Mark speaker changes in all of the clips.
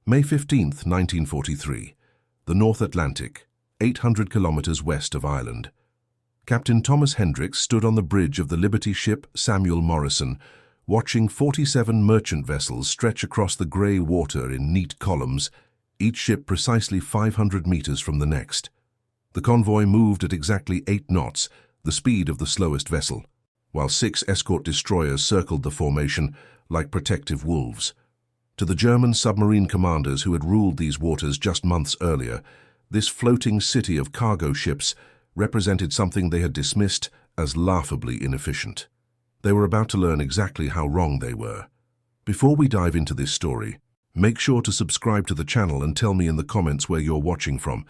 Speaker 1: May 15, 1943. The North Atlantic, 800 kilometers west of Ireland. Captain Thomas Hendricks stood on the bridge of the Liberty ship Samuel Morrison, watching 47 merchant vessels stretch across the grey water in neat columns, each ship precisely 500 meters from the next. The convoy moved at exactly 8 knots, the speed of the slowest vessel, while 6 escort destroyers circled the formation like protective wolves. To the German submarine commanders who had ruled these waters just months earlier, this floating city of cargo ships represented something they had dismissed as laughably inefficient. They were about to learn exactly how wrong they were. Before we dive into this story, make sure to subscribe to the channel and tell me in the comments where you're watching from.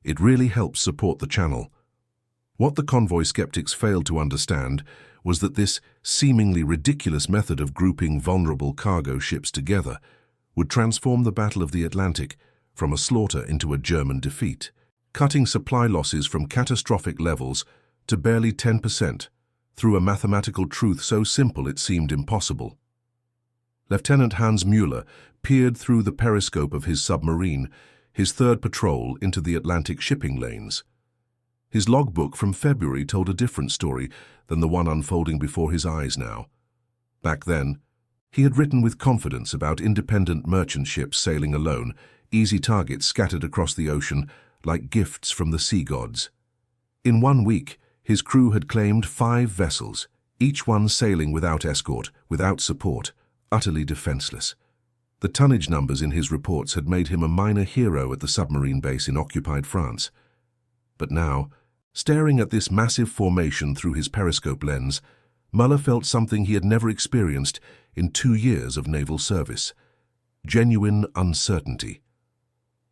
Speaker 1: It really helps support the channel. What the convoy skeptics failed to understand was that this seemingly ridiculous method of grouping vulnerable cargo ships together would transform the Battle of the Atlantic from a slaughter into a German defeat, cutting supply losses from catastrophic levels to barely 10%, through a mathematical truth so simple it seemed impossible. Lieutenant Hans Müller peered through the periscope of his submarine, his third patrol into the Atlantic shipping lanes. His logbook from February told a different story than the one unfolding before his eyes now. Back then, he had written with confidence about independent merchant ships sailing alone, easy targets scattered across the ocean like gifts from the sea gods. In 1 week, his crew had claimed 5 vessels, each one sailing without escort, without support, utterly defenseless. The tonnage numbers in his reports had made him a minor hero at the submarine base in occupied France. But now, staring at this massive formation through his periscope lens, Muller felt something he had never experienced in 2 years of naval service: genuine uncertainty.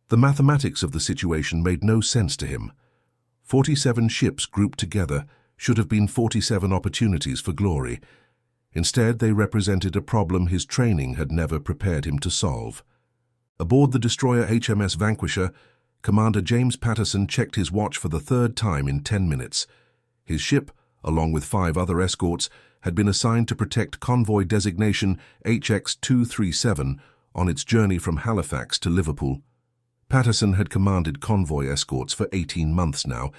Speaker 1: The mathematics of the situation made no sense to him. 47 ships grouped together should have been 47 opportunities for glory. Instead, they represented a problem his training had never prepared him to solve. Aboard the destroyer HMS Vanquisher, Commander James Patterson checked his watch for the 3rd time in 10 minutes. His ship, along with 5 other escorts, had been assigned to protect convoy designation HX-237 on its journey from Halifax to Liverpool. Patterson had commanded convoy escorts for 18 months now,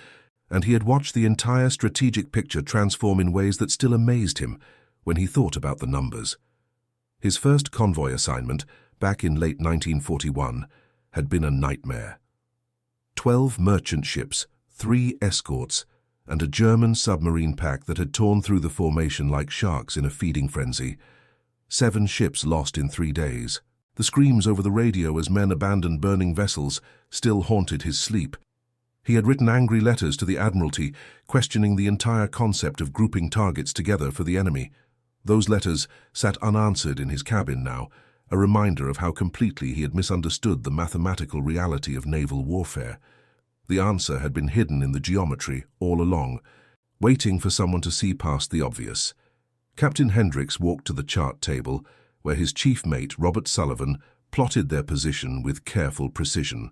Speaker 1: and he had watched the entire strategic picture transform in ways that still amazed him when he thought about the numbers. His first convoy assignment, back in late 1941, had been a nightmare. 12 merchant ships, 3 escorts, and a German submarine pack that had torn through the formation like sharks in a feeding frenzy. 7 ships lost in 3 days. The screams over the radio as men abandoned burning vessels still haunted his sleep. He had written angry letters to the Admiralty, questioning the entire concept of grouping targets together for the enemy. Those letters sat unanswered in his cabin now, a reminder of how completely he had misunderstood the mathematical reality of naval warfare. The answer had been hidden in the geometry all along, waiting for someone to see past the obvious. Captain Hendricks walked to the chart table, where his chief mate, Robert Sullivan, plotted their position with careful precision.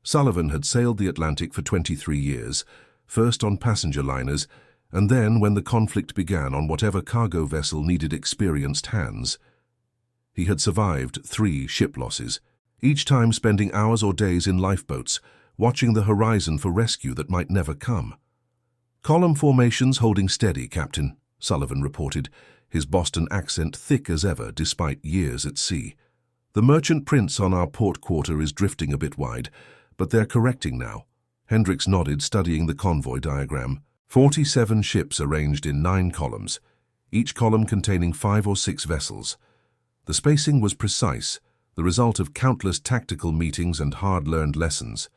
Speaker 1: Sullivan had sailed the Atlantic for 23 years, first on passenger liners, and then, when the conflict began, on whatever cargo vessel needed experienced hands. He had survived 3 ship losses, each time spending hours or days in lifeboats, watching the horizon for rescue that might never come. "Column formations holding steady, Captain," Sullivan reported, his Boston accent thick as ever despite years at sea. "The Merchant Prince on our port quarter is drifting a bit wide, but they're correcting now." Hendricks nodded, studying the convoy diagram. 47 ships arranged in 9 columns, each column containing 5 or 6 vessels. The spacing was precise, the result of countless tactical meetings and hard-learned lessons.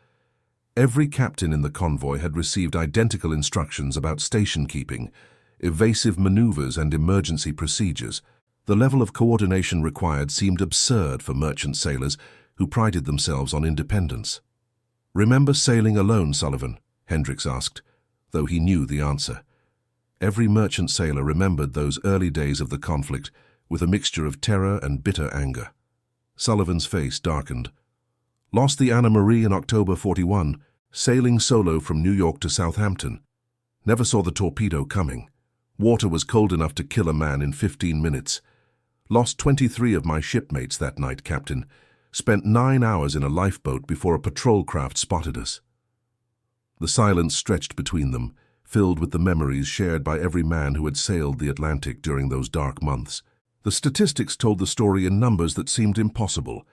Speaker 1: Every captain in the convoy had received identical instructions about station keeping, evasive maneuvers and emergency procedures. The level of coordination required seemed absurd for merchant sailors who prided themselves on independence. "Remember sailing alone, Sullivan?" Hendricks asked, though he knew the answer. Every merchant sailor remembered those early days of the conflict with a mixture of terror and bitter anger. Sullivan's face darkened. "Lost the Anna Marie in October 41, sailing solo from New York to Southampton. Never saw the torpedo coming. Water was cold enough to kill a man in 15 minutes. Lost 23 of my shipmates that night, Captain. spent 9 hours in a lifeboat before a patrol craft spotted us. The silence stretched between them, filled with the memories shared by every man who had sailed the Atlantic during those dark months. The statistics told the story in numbers that seemed impossible.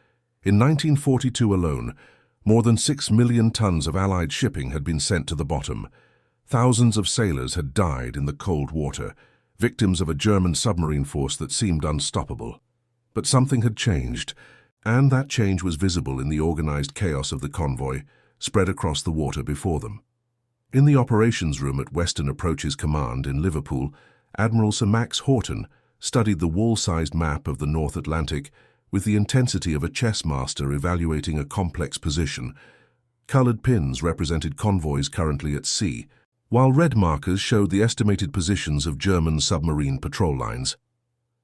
Speaker 1: In 1942 alone, more than 6 million tons of Allied shipping had been sent to the bottom. Thousands of sailors had died in the cold water, victims of a German submarine force that seemed unstoppable. But something had changed, and that change was visible in the organized chaos of the convoy spread across the water before them. In the operations room at Western Approaches Command in Liverpool, Admiral Sir Max Horton studied the wall-sized map of the North Atlantic with the intensity of a chess master evaluating a complex position. Colored pins represented convoys currently at sea, while red markers showed the estimated positions of German submarine patrol lines.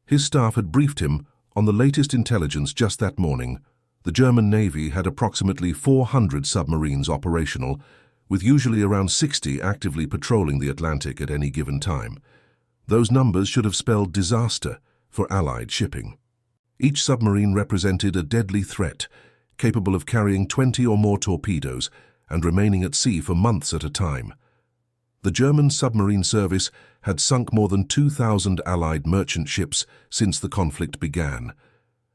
Speaker 1: His staff had briefed him on the latest intelligence just that morning. The German Navy had approximately 400 submarines operational, with usually around 60 actively patrolling the Atlantic at any given time. Those numbers should have spelled disaster for Allied shipping. Each submarine represented a deadly threat, capable of carrying 20 or more torpedoes and remaining at sea for months at a time. The German submarine service had sunk more than 2,000 Allied merchant ships since the conflict began,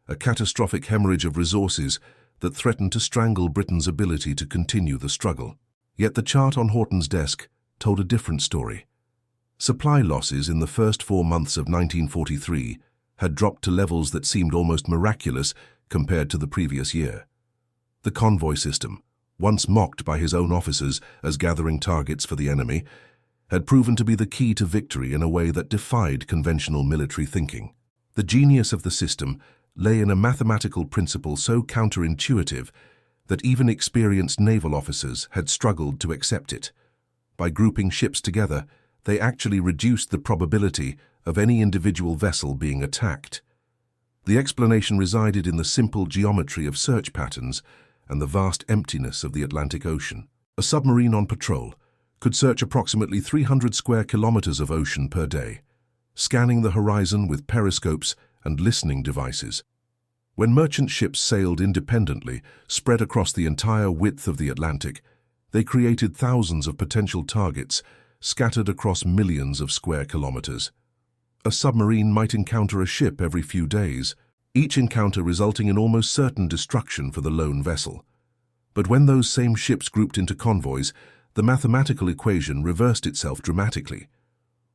Speaker 1: a catastrophic hemorrhage of resources that threatened to strangle Britain's ability to continue the struggle. Yet the chart on Horton's desk told a different story. Supply losses in the first 4 months of 1943 had dropped to levels that seemed almost miraculous compared to the previous year. The convoy system, once mocked by his own officers as gathering targets for the enemy, had proven to be the key to victory in a way that defied conventional military thinking. The genius of the system lay in a mathematical principle so counterintuitive that even experienced naval officers had struggled to accept it. By grouping ships together, they actually reduced the probability of any individual vessel being attacked. The explanation resided in the simple geometry of search patterns and the vast emptiness of the Atlantic Ocean. A submarine on patrol could search approximately 300 square kilometers of ocean per day, scanning the horizon with periscopes and listening devices. When merchant ships sailed independently, spread across the entire width of the Atlantic, they created thousands of potential targets scattered across millions of square kilometers. A submarine might encounter a ship every few days, each encounter resulting in almost certain destruction for the lone vessel. But when those same ships grouped into convoys, the mathematical equation reversed itself dramatically.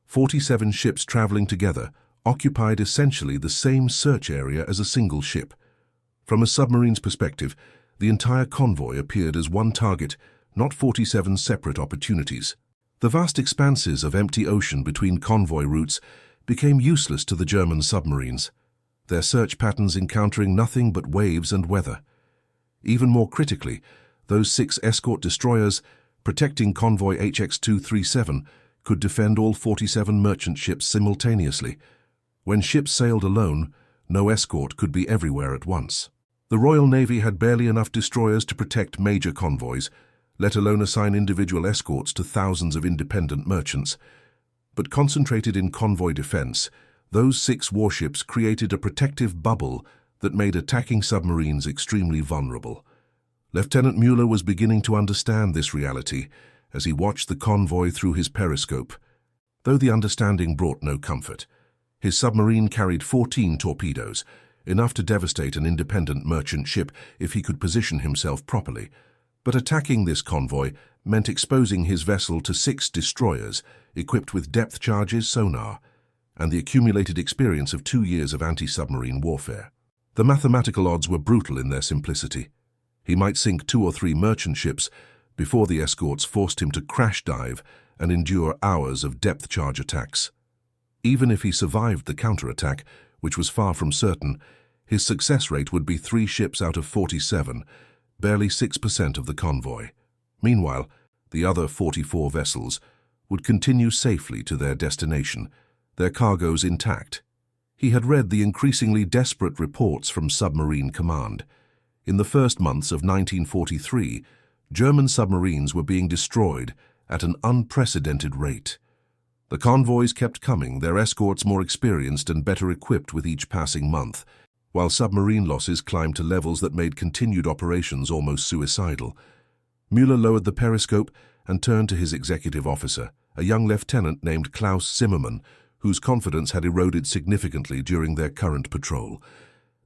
Speaker 1: 47 ships traveling together occupied essentially the same search area as a single ship. From a submarine's perspective, the entire convoy appeared as one target, not 47 separate opportunities. The vast expanses of empty ocean between convoy routes became useless to the German submarines, their search patterns encountering nothing but waves and weather. Even more critically, those 6 escort destroyers protecting convoy HX-237 could defend all 47 merchant ships simultaneously. When ships sailed alone, no escort could be everywhere at once. The Royal Navy had barely enough destroyers to protect major convoys, let alone assign individual escorts to thousands of independent merchants. But concentrated in convoy defense, those 6 warships created a protective bubble that made attacking submarines extremely vulnerable. Lieutenant Mueller was beginning to understand this reality as he watched the convoy through his periscope. Though the understanding brought no comfort, his submarine carried 14 torpedoes, enough to devastate an independent merchant ship if he could position himself properly. But attacking this convoy meant exposing his vessel to 6 destroyers equipped with depth charges, sonar, and the accumulated experience of 2 years of anti-submarine warfare. The mathematical odds were brutal in their simplicity. He might sink 2 or 3 merchant ships before the escorts forced him to crash dive and endure hours of depth charge attacks. Even if he survived the counterattack, which was far from certain, his success rate would be 3 ships out of 47, barely 6% of the convoy. Meanwhile, the other 44 vessels would continue safely to their destination, their cargoes intact. He had read the increasingly desperate reports from submarine command. In the first months of 1943, German submarines were being destroyed at an unprecedented rate. The convoys kept coming, their escorts more experienced and better equipped with each passing month. while submarine losses climbed to levels that made continued operations almost suicidal. Müller lowered the periscope and turned to his executive officer, a young lieutenant named Klaus Zimmermann, whose confidence had eroded significantly during their current patrol.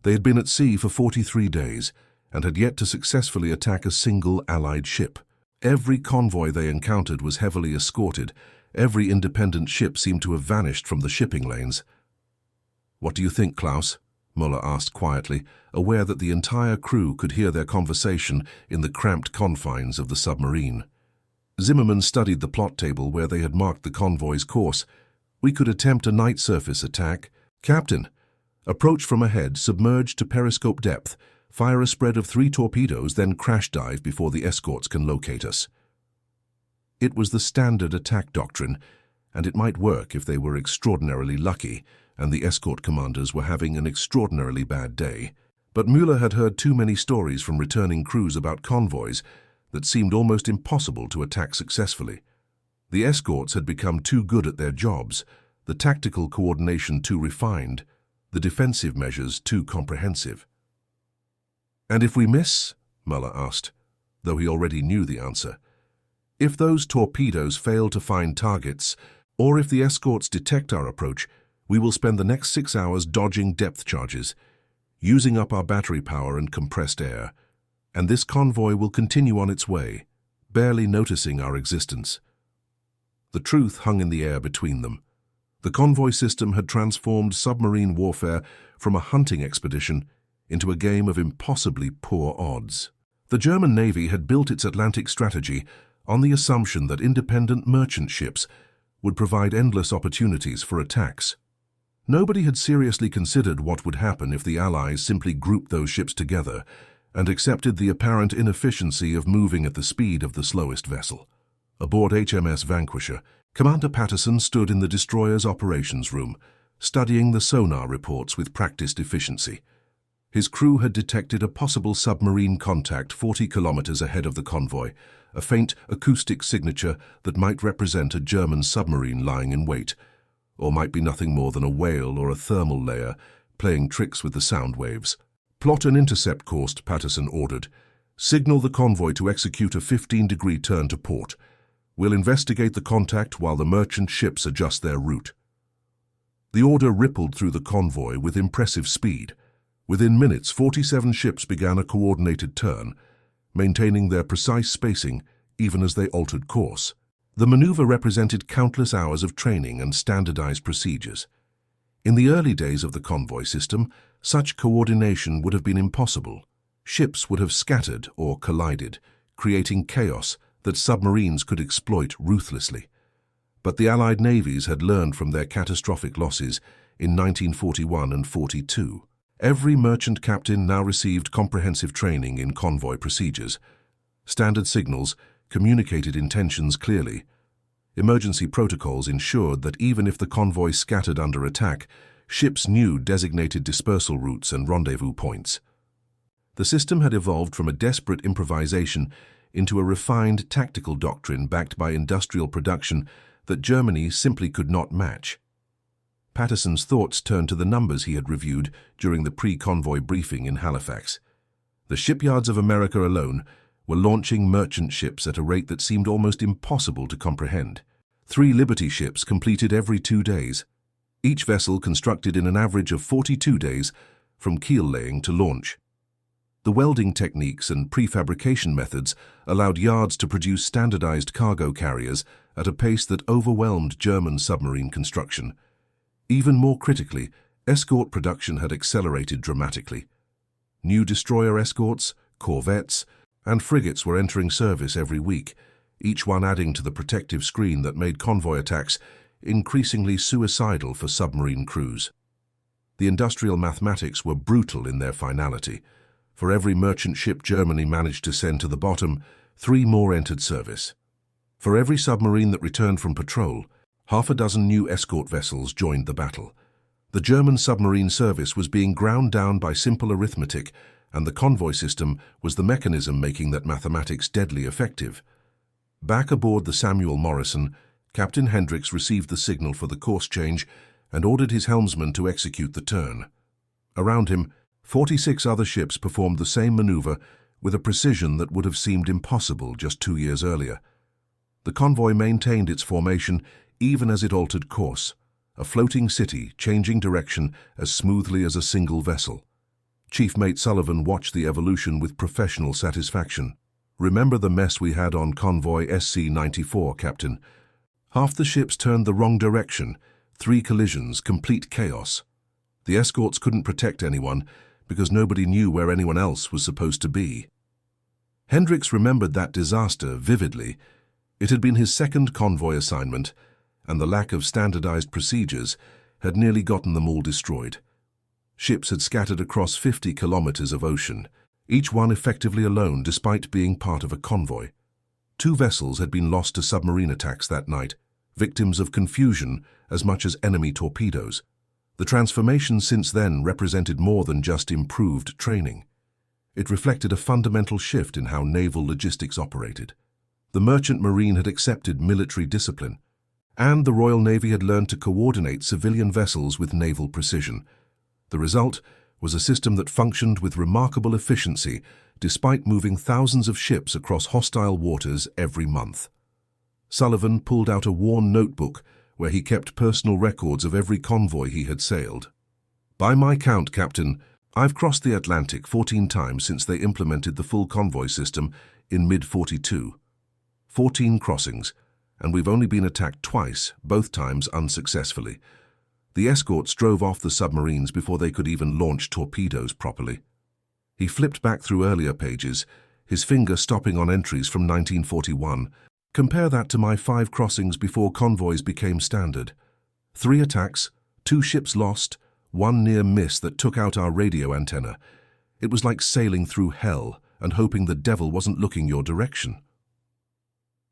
Speaker 1: They had been at sea for 43 days and had yet to successfully attack a single Allied ship. Every convoy they encountered was heavily escorted. Every independent ship seemed to have vanished from the shipping lanes. "What do you think, Klaus?" Müller asked quietly, aware that the entire crew could hear their conversation in the cramped confines of the submarine. Zimmermann studied the plot table where they had marked the convoy's course. "We could attempt a night surface attack. Captain, approach from ahead, submerge to periscope depth, fire a spread of 3 torpedoes, then crash dive before the escorts can locate us." It was the standard attack doctrine, and it might work if they were extraordinarily lucky and the escort commanders were having an extraordinarily bad day. But Müller had heard too many stories from returning crews about convoys that seemed almost impossible to attack successfully. The escorts had become too good at their jobs, the tactical coordination too refined, the defensive measures too comprehensive. "And if we miss?" Müller asked, though he already knew the answer. "If those torpedoes fail to find targets, or if the escorts detect our approach, we will spend the next 6 hours dodging depth charges, using up our battery power and compressed air, and this convoy will continue on its way, barely noticing our existence." The truth hung in the air between them. The convoy system had transformed submarine warfare from a hunting expedition into a game of impossibly poor odds. The German Navy had built its Atlantic strategy on the assumption that independent merchant ships would provide endless opportunities for attacks. Nobody had seriously considered what would happen if the Allies simply grouped those ships together and accepted the apparent inefficiency of moving at the speed of the slowest vessel. Aboard HMS Vanquisher, Commander Patterson stood in the destroyer's operations room, studying the sonar reports with practiced efficiency. His crew had detected a possible submarine contact 40 kilometers ahead of the convoy, a faint acoustic signature that might represent a German submarine lying in wait, or might be nothing more than a whale or a thermal layer playing tricks with the sound waves. "Plot an intercept course," Patterson ordered. "Signal the convoy to execute a 15-degree turn to port. We'll investigate the contact while the merchant ships adjust their route." The order rippled through the convoy with impressive speed. Within minutes, 47 ships began a coordinated turn, maintaining their precise spacing even as they altered course. The maneuver represented countless hours of training and standardized procedures. In the early days of the convoy system, such coordination would have been impossible. Ships would have scattered or collided, creating chaos that submarines could exploit ruthlessly. But the Allied navies had learned from their catastrophic losses in 1941 and 42. Every merchant captain now received comprehensive training in convoy procedures. Standard signals communicated intentions clearly. Emergency protocols ensured that even if the convoy scattered under attack, ships knew designated dispersal routes and rendezvous points. The system had evolved from a desperate improvisation into a refined tactical doctrine backed by industrial production that Germany simply could not match. Patterson's thoughts turned to the numbers he had reviewed during the pre-convoy briefing in Halifax. The shipyards of America alone were launching merchant ships at a rate that seemed almost impossible to comprehend. 3 Liberty ships completed every 2 days, each vessel constructed in an average of 42 days from keel laying to launch. The welding techniques and prefabrication methods allowed yards to produce standardized cargo carriers at a pace that overwhelmed German submarine construction. Even more critically, escort production had accelerated dramatically. New destroyer escorts, corvettes, and frigates were entering service every week, each one adding to the protective screen that made convoy attacks increasingly suicidal for submarine crews. The industrial mathematics were brutal in their finality. For every merchant ship Germany managed to send to the bottom, 3 more entered service. For every submarine that returned from patrol, half a dozen new escort vessels joined the battle. The German submarine service was being ground down by simple arithmetic, and the convoy system was the mechanism making that mathematics deadly effective. Back aboard the Samuel Morrison, Captain Hendricks received the signal for the course change and ordered his helmsman to execute the turn. Around him, 46 other ships performed the same maneuver with a precision that would have seemed impossible just 2 years earlier. The convoy maintained its formation even as it altered course, a floating city changing direction as smoothly as a single vessel. Chief Mate Sullivan watched the evolution with professional satisfaction. "Remember the mess we had on Convoy SC-94, Captain? Half the ships turned the wrong direction, 3 collisions, complete chaos. The escorts couldn't protect anyone because nobody knew where anyone else was supposed to be." Hendricks remembered that disaster vividly. It had been his second convoy assignment, and the lack of standardized procedures had nearly gotten them all destroyed. Ships had scattered across 50 kilometers of ocean, each one effectively alone despite being part of a convoy. 2 vessels had been lost to submarine attacks that night, victims of confusion as much as enemy torpedoes. The transformation since then represented more than just improved training. It reflected a fundamental shift in how naval logistics operated. The merchant marine had accepted military discipline, and the Royal Navy had learned to coordinate civilian vessels with naval precision. The result was a system that functioned with remarkable efficiency despite moving thousands of ships across hostile waters every month. Sullivan pulled out a worn notebook where he kept personal records of every convoy he had sailed. "By my count, Captain, I've crossed the Atlantic 14 times since they implemented the full convoy system in mid-42. 14 crossings, and we've only been attacked twice, both times unsuccessfully. The escorts drove off the submarines before they could even launch torpedoes properly." He flipped back through earlier pages, his finger stopping on entries from 1941. "Compare that to my 5 crossings before convoys became standard. 3 attacks, 2 ships lost, 1 near miss that took out our radio antenna. It was like sailing through hell and hoping the devil wasn't looking your direction."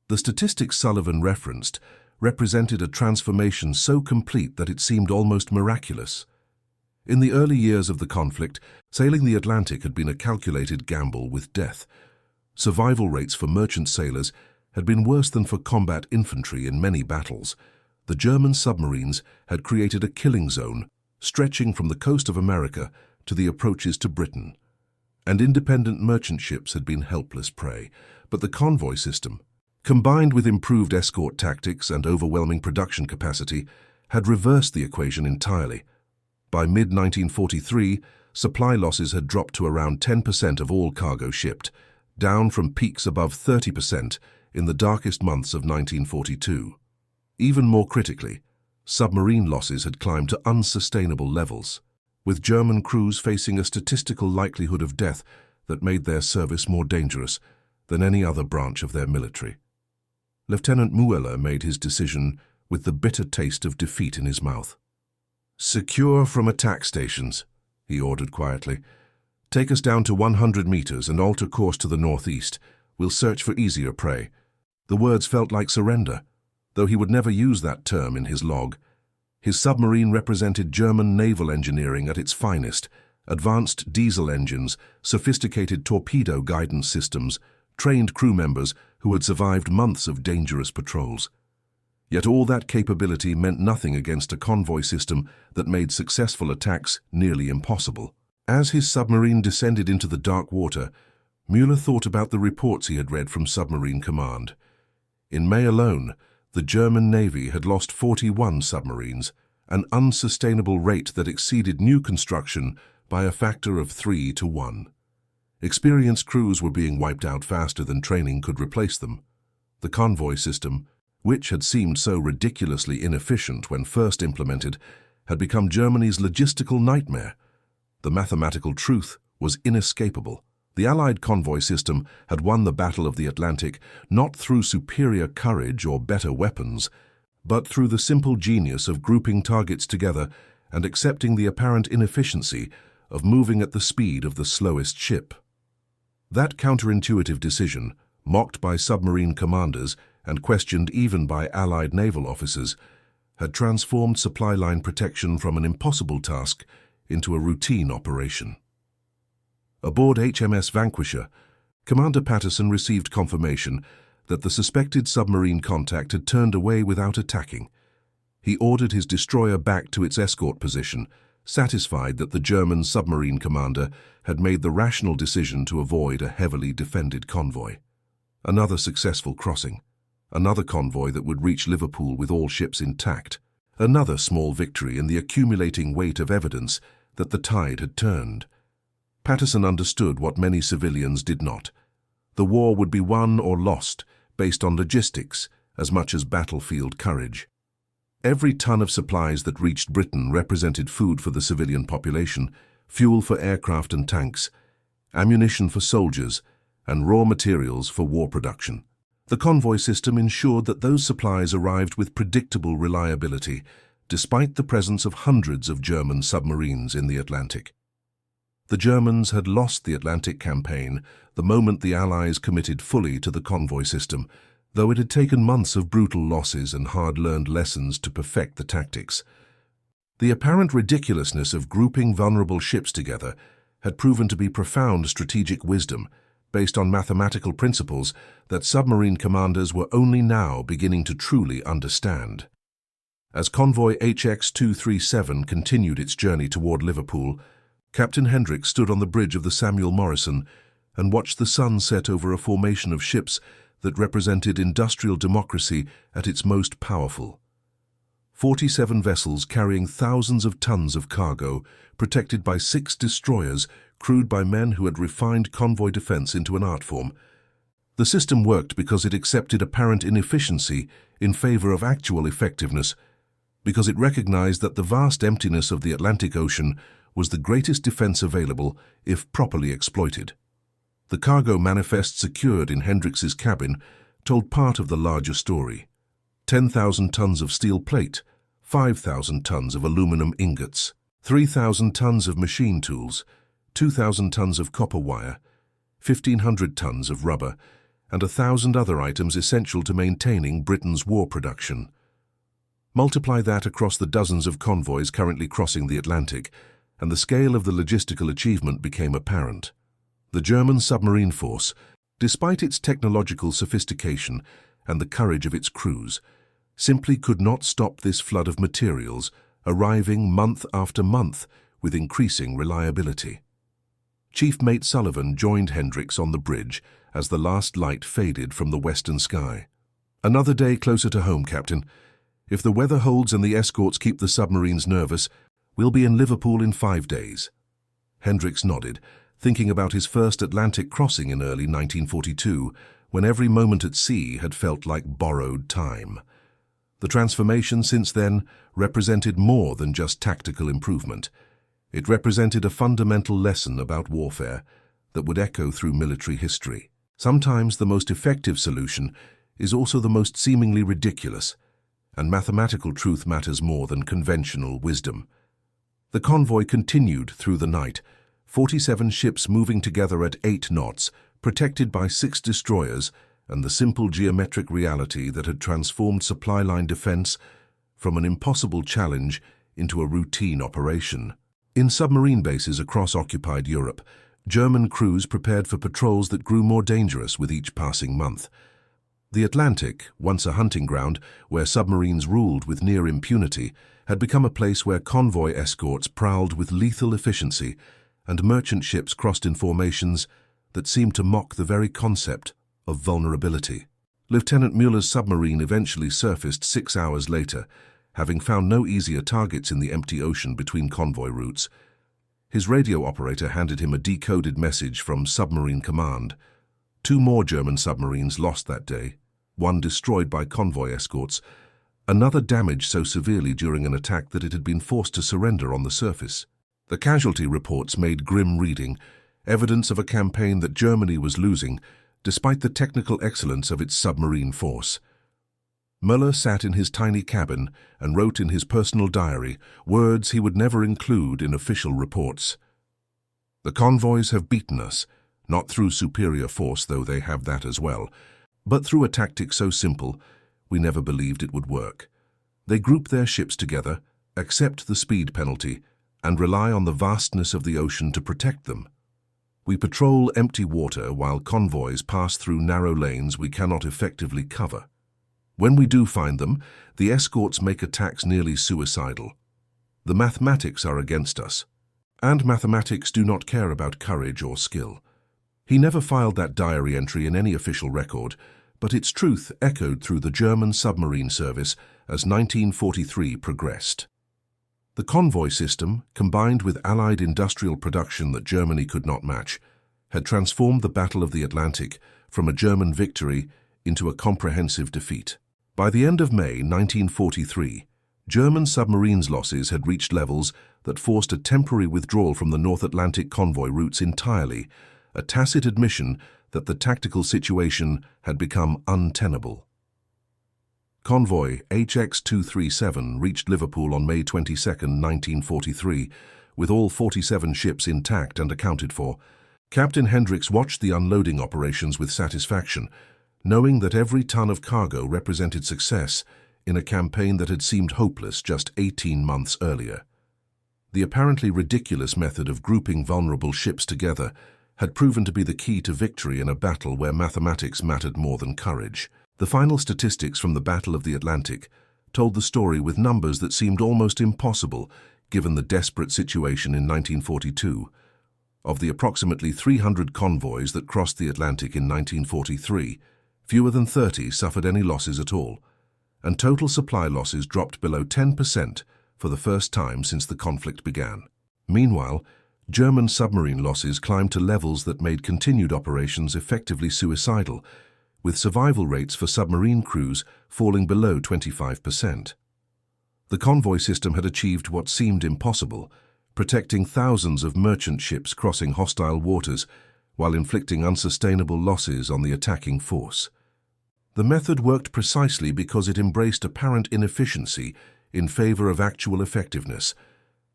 Speaker 1: The statistics Sullivan referenced represented a transformation so complete that it seemed almost miraculous. In the early years of the conflict, sailing the Atlantic had been a calculated gamble with death. Survival rates for merchant sailors had been worse than for combat infantry in many battles. The German submarines had created a killing zone stretching from the coast of America to the approaches to Britain. And independent merchant ships had been helpless prey. But the convoy system, combined with improved escort tactics and overwhelming production capacity, had reversed the equation entirely. By mid-1943, supply losses had dropped to around 10% of all cargo shipped, down from peaks above 30% in the darkest months of 1942. Even more critically, submarine losses had climbed to unsustainable levels, with German crews facing a statistical likelihood of death that made their service more dangerous than any other branch of their military. Lieutenant Mueller made his decision with the bitter taste of defeat in his mouth. "Secure from attack stations," he ordered quietly. "Take us down to 100 meters and alter course to the northeast. We'll search for easier prey." The words felt like surrender, though he would never use that term in his log. His submarine represented German naval engineering at its finest: advanced diesel engines, sophisticated torpedo guidance systems, trained crew members who had survived months of dangerous patrols. Yet all that capability meant nothing against a convoy system that made successful attacks nearly impossible. As his submarine descended into the dark water, Mueller thought about the reports he had read from Submarine Command. In May alone, the German Navy had lost 41 submarines, an unsustainable rate that exceeded new construction by a factor of 3 to 1. Experienced crews were being wiped out faster than training could replace them. The convoy system, which had seemed so ridiculously inefficient when first implemented, had become Germany's logistical nightmare. The mathematical truth was inescapable. The Allied convoy system had won the Battle of the Atlantic not through superior courage or better weapons, but through the simple genius of grouping targets together and accepting the apparent inefficiency of moving at the speed of the slowest ship. That counterintuitive decision, mocked by submarine commanders and questioned even by Allied naval officers, had transformed supply line protection from an impossible task into a routine operation. Aboard HMS Vanquisher, Commander Patterson received confirmation that the suspected submarine contact had turned away without attacking. He ordered his destroyer back to its escort position, satisfied that the German submarine commander had made the rational decision to avoid a heavily defended convoy. Another successful crossing. Another convoy that would reach Liverpool with all ships intact. Another small victory in the accumulating weight of evidence that the tide had turned. Patterson understood what many civilians did not. The war would be won or lost based on logistics as much as battlefield courage. Every ton of supplies that reached Britain represented food for the civilian population, fuel for aircraft and tanks, ammunition for soldiers, and raw materials for war production. The convoy system ensured that those supplies arrived with predictable reliability, despite the presence of hundreds of German submarines in the Atlantic. The Germans had lost the Atlantic campaign the moment the Allies committed fully to the convoy system, though it had taken months of brutal losses and hard-learned lessons to perfect the tactics. The apparent ridiculousness of grouping vulnerable ships together had proven to be profound strategic wisdom, based on mathematical principles that submarine commanders were only now beginning to truly understand. As convoy HX-237 continued its journey toward Liverpool, Captain Hendricks stood on the bridge of the Samuel Morrison and watched the sun set over a formation of ships that represented industrial democracy at its most powerful. 47 vessels carrying thousands of tons of cargo, protected by 6 destroyers, crewed by men who had refined convoy defense into an art form. The system worked because it accepted apparent inefficiency in favor of actual effectiveness, because it recognized that the vast emptiness of the Atlantic Ocean was the greatest defense available if properly exploited. The cargo manifest secured in Hendricks's cabin told part of the larger story. 10,000 tons of steel plate, 5,000 tons of aluminum ingots, 3,000 tons of machine tools, 2,000 tons of copper wire, 1,500 tons of rubber, and 1,000 other items essential to maintaining Britain's war production. Multiply that across the dozens of convoys currently crossing the Atlantic, and the scale of the logistical achievement became apparent. The German submarine force, despite its technological sophistication and the courage of its crews, simply could not stop this flood of materials, arriving month after month with increasing reliability. Chief Mate Sullivan joined Hendricks on the bridge as the last light faded from the western sky. "Another day closer to home, Captain. If the weather holds and the escorts keep the submarines nervous, we'll be in Liverpool in 5 days. Hendricks nodded, thinking about his first Atlantic crossing in early 1942, when every moment at sea had felt like borrowed time. The transformation since then represented more than just tactical improvement. It represented a fundamental lesson about warfare that would echo through military history. Sometimes the most effective solution is also the most seemingly ridiculous, and mathematical truth matters more than conventional wisdom. The convoy continued through the night, 47 ships moving together at 8 knots, protected by 6 destroyers, and the simple geometric reality that had transformed supply line defense from an impossible challenge into a routine operation. In submarine bases across occupied Europe, German crews prepared for patrols that grew more dangerous with each passing month. The Atlantic, once a hunting ground where submarines ruled with near impunity, had become a place where convoy escorts prowled with lethal efficiency, and merchant ships crossed in formations that seemed to mock the very concept of vulnerability. Lieutenant Mueller's submarine eventually surfaced 6 hours later, having found no easier targets in the empty ocean between convoy routes. His radio operator handed him a decoded message from Submarine Command. 2 more German submarines lost that day, 1 destroyed by convoy escorts, another damaged so severely during an attack that it had been forced to surrender on the surface. The casualty reports made grim reading, evidence of a campaign that Germany was losing, despite the technical excellence of its submarine force. Mueller sat in his tiny cabin and wrote in his personal diary words he would never include in official reports. "The convoys have beaten us, not through superior force, though they have that as well, but through a tactic so simple we never believed it would work. They group their ships together, accept the speed penalty, and rely on the vastness of the ocean to protect them. We patrol empty water while convoys pass through narrow lanes we cannot effectively cover. When we do find them, the escorts make attacks nearly suicidal. The mathematics are against us. And mathematics do not care about courage or skill. He never filed that diary entry in any official record, but its truth echoed through the German submarine service as 1943 progressed. The Convoy system, combined with Allied industrial production that Germany could not match, had transformed the Battle of the Atlantic from a German victory into a comprehensive defeat. By the end of May 1943, German submarines' losses had reached levels that forced a temporary withdrawal from the North Atlantic convoy routes entirely, a tacit admission that the tactical situation had become untenable. Convoy HX-237 reached Liverpool on May 22, 1943, with all 47 ships intact and accounted for. Captain Hendricks watched the unloading operations with satisfaction, knowing that every ton of cargo represented success in a campaign that had seemed hopeless just 18 months earlier. The apparently ridiculous method of grouping vulnerable ships together had proven to be the key to victory in a battle where mathematics mattered more than courage. The final statistics from the Battle of the Atlantic told the story with numbers that seemed almost impossible given the desperate situation in 1942. Of the approximately 300 convoys that crossed the Atlantic in 1943, fewer than 30 suffered any losses at all, and total supply losses dropped below 10% for the first time since the conflict began. Meanwhile, German submarine losses climbed to levels that made continued operations effectively suicidal, with survival rates for submarine crews falling below 25%. The convoy system had achieved what seemed impossible, protecting thousands of merchant ships crossing hostile waters while inflicting unsustainable losses on the attacking force. The method worked precisely because it embraced apparent inefficiency in favor of actual effectiveness,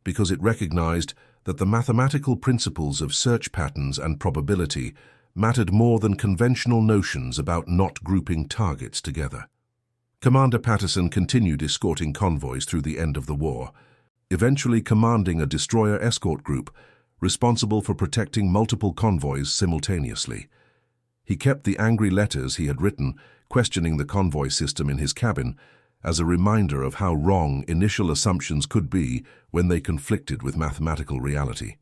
Speaker 1: because it recognized that the mathematical principles of search patterns and probability mattered more than conventional notions about not grouping targets together. Commander Patterson continued escorting convoys through the end of the war, eventually commanding a destroyer escort group responsible for protecting multiple convoys simultaneously. He kept the angry letters he had written questioning the convoy system in his cabin as a reminder of how wrong initial assumptions could be when they conflicted with mathematical reality.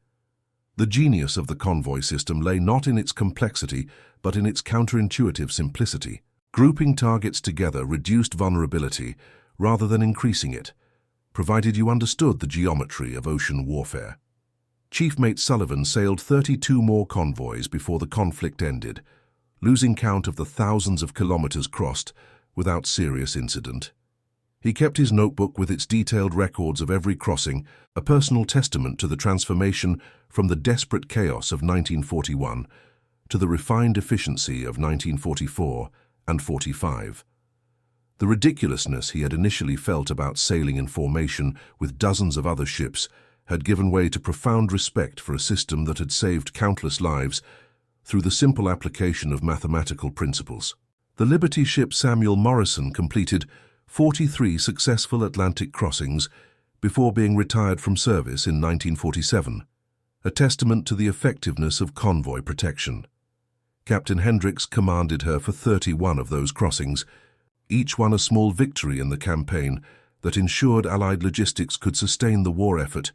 Speaker 1: The genius of the convoy system lay not in its complexity, but in its counterintuitive simplicity. Grouping targets together reduced vulnerability rather than increasing it, provided you understood the geometry of ocean warfare. Chief Mate Sullivan sailed 32 more convoys before the conflict ended, losing count of the thousands of kilometers crossed without serious incident. He kept his notebook with its detailed records of every crossing, a personal testament to the transformation from the desperate chaos of 1941 to the refined efficiency of 1944 and 45. The ridiculousness he had initially felt about sailing in formation with dozens of other ships had given way to profound respect for a system that had saved countless lives through the simple application of mathematical principles. The Liberty ship Samuel Morrison completed 43 successful Atlantic crossings before being retired from service in 1947, a testament to the effectiveness of convoy protection. Captain Hendricks commanded her for 31 of those crossings, each one a small victory in the campaign that ensured Allied logistics could sustain the war effort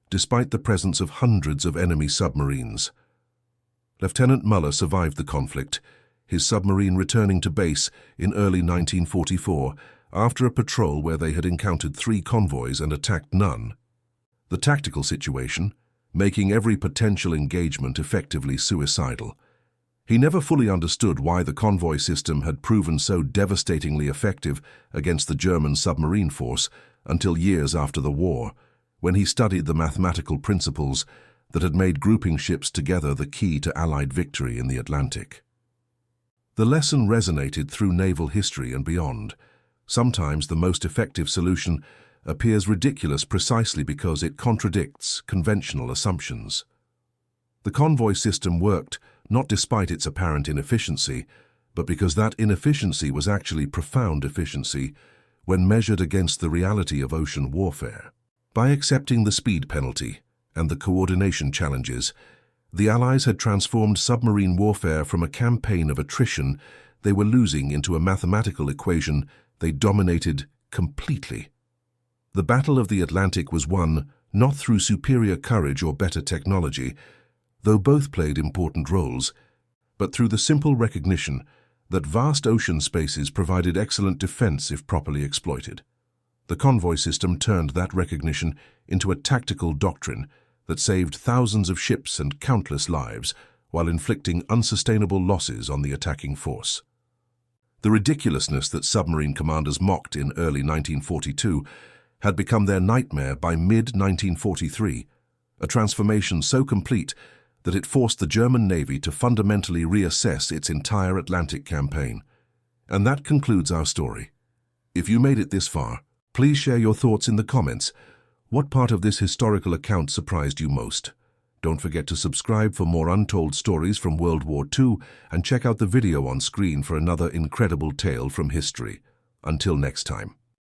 Speaker 1: despite the presence of hundreds of enemy submarines. Lieutenant Muller survived the conflict, his submarine returning to base in early 1944 after a patrol where they had encountered 3 convoys and attacked none. The tactical situation, making every potential engagement effectively suicidal. He never fully understood why the convoy system had proven so devastatingly effective against the German submarine force until years after the war, when he studied the mathematical principles that had made grouping ships together the key to Allied victory in the Atlantic. The lesson resonated through naval history and beyond. Sometimes the most effective solution appears ridiculous precisely because it contradicts conventional assumptions. The convoy system worked not despite its apparent inefficiency, but because that inefficiency was actually profound efficiency when measured against the reality of ocean warfare. By accepting the speed penalty and the coordination challenges, the Allies had transformed submarine warfare from a campaign of attrition they were losing into a mathematical equation they dominated completely. The Battle of the Atlantic was won not through superior courage or better technology, though both played important roles, but through the simple recognition that vast ocean spaces provided excellent defense if properly exploited. The convoy system turned that recognition into a tactical doctrine that saved thousands of ships and countless lives while inflicting unsustainable losses on the attacking force. The ridiculousness that submarine commanders mocked in early 1942 had become their nightmare by mid-1943, a transformation so complete that it forced the German Navy to fundamentally reassess its entire Atlantic campaign. And that concludes our story. If you made it this far, please share your thoughts in the comments. What part of this historical account surprised you most? Don't forget to subscribe for more untold stories from World War II and check out the video on screen for another incredible tale from history. Until next time.